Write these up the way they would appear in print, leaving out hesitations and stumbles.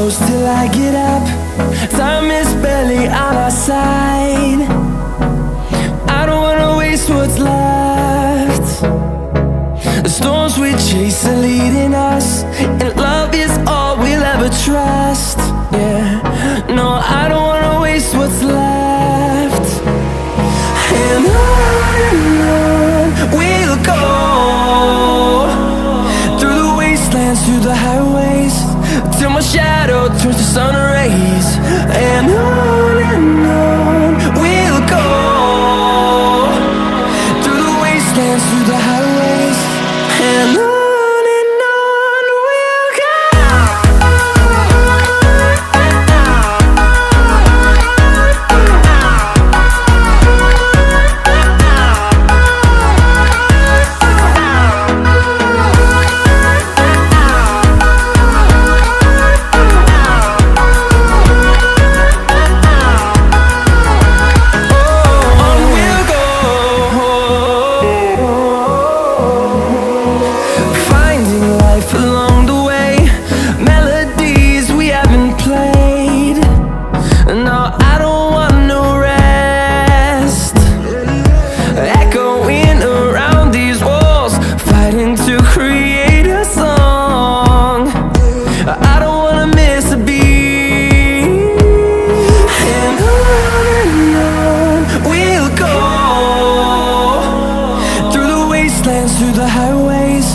close till I get up. Time is barely on our side. I don't wanna waste what's left. The storms we chase are leading us, and love is all we'll ever trust. Yeah, no, I don't wanna waste what's left. And on we'll go, through the wastelands, through the highways, till my shadow turns to sun rays. And on we'll go, through the wastelands, through the highways, and on we'll go. Through the highways,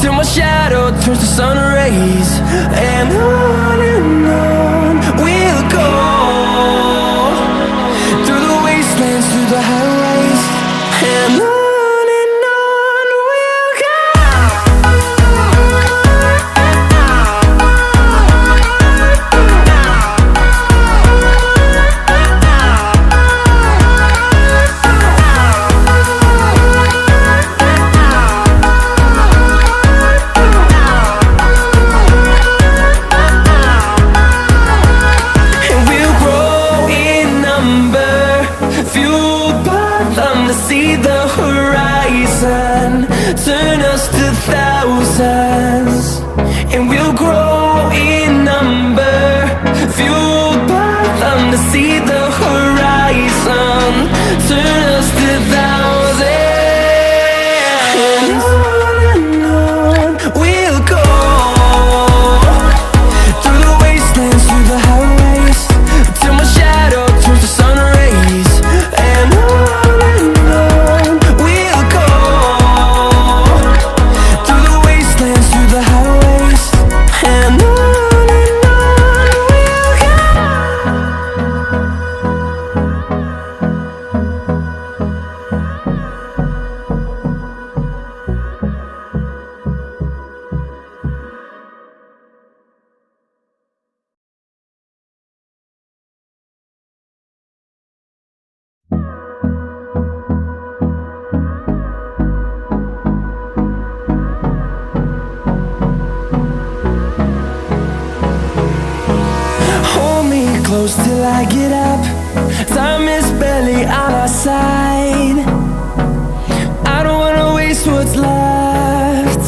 till my shadow turns to sun rays. And on we'll go, through the wastelands, through the highways, and on we'll go. See the horizon, turn us to thousands, and we'll grow in number, fueled by them. To see the horizon, turn us to thousands, and on we'll go, through the wastelands, through the highways, till my shadow turns to sun rays. And close till I get up. Time is barely on our side. I don't wanna waste what's left.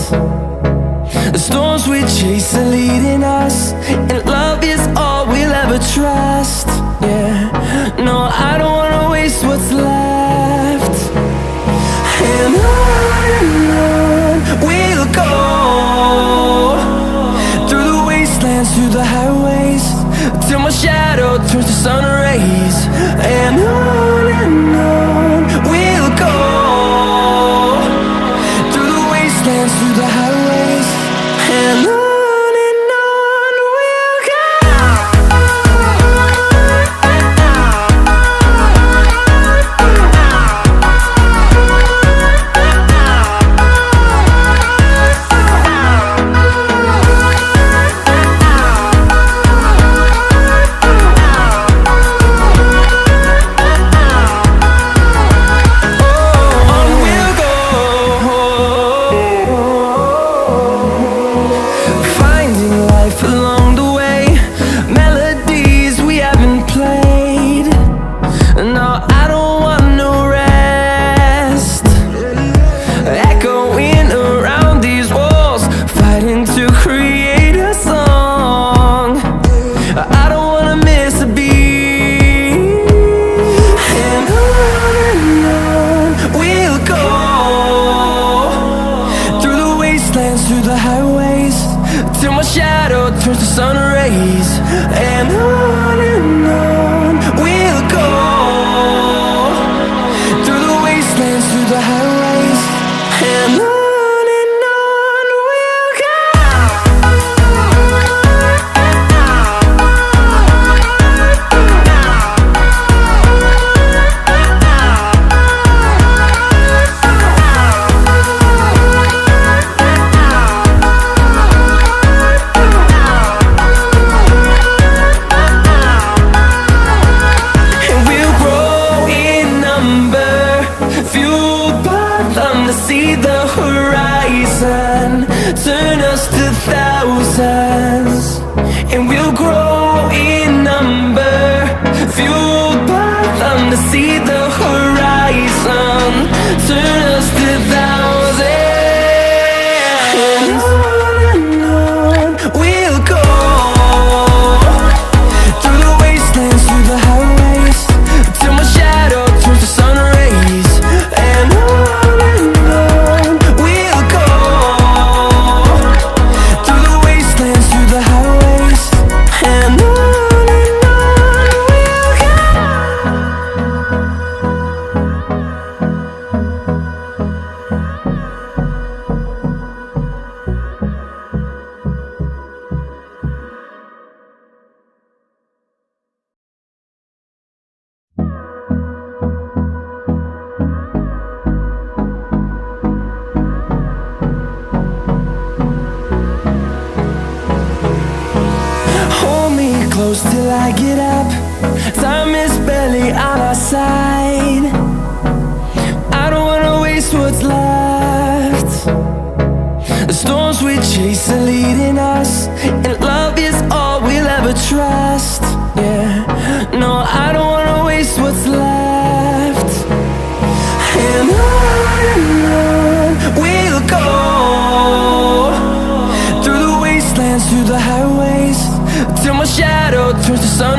The storms we chase are leading us, and love is all we'll ever trust. Yeah, no, I don't wanna waste what's left. And on we'll go, through the wastelands, through the highways, till my shadow turns to sun rays. And on we'll go, through the wastelands, through the highways, and on. fueled by them to see the horizon, turn us to thousands. And on we'll go, through the wastelands, through the highways, till my shadow turns to sun rays. And on we'll go, through the wastelands, through the highways. And on we'll go. Hold me close till I get up. Time is barely on our side. I don't wanna waste what's left. The storms we chase are leading us, and love is all we'll ever trust. Yeah, no, I don't wanna waste what's left. And on we'll go, through the wastelands, through the highways, till my shadow turns to sun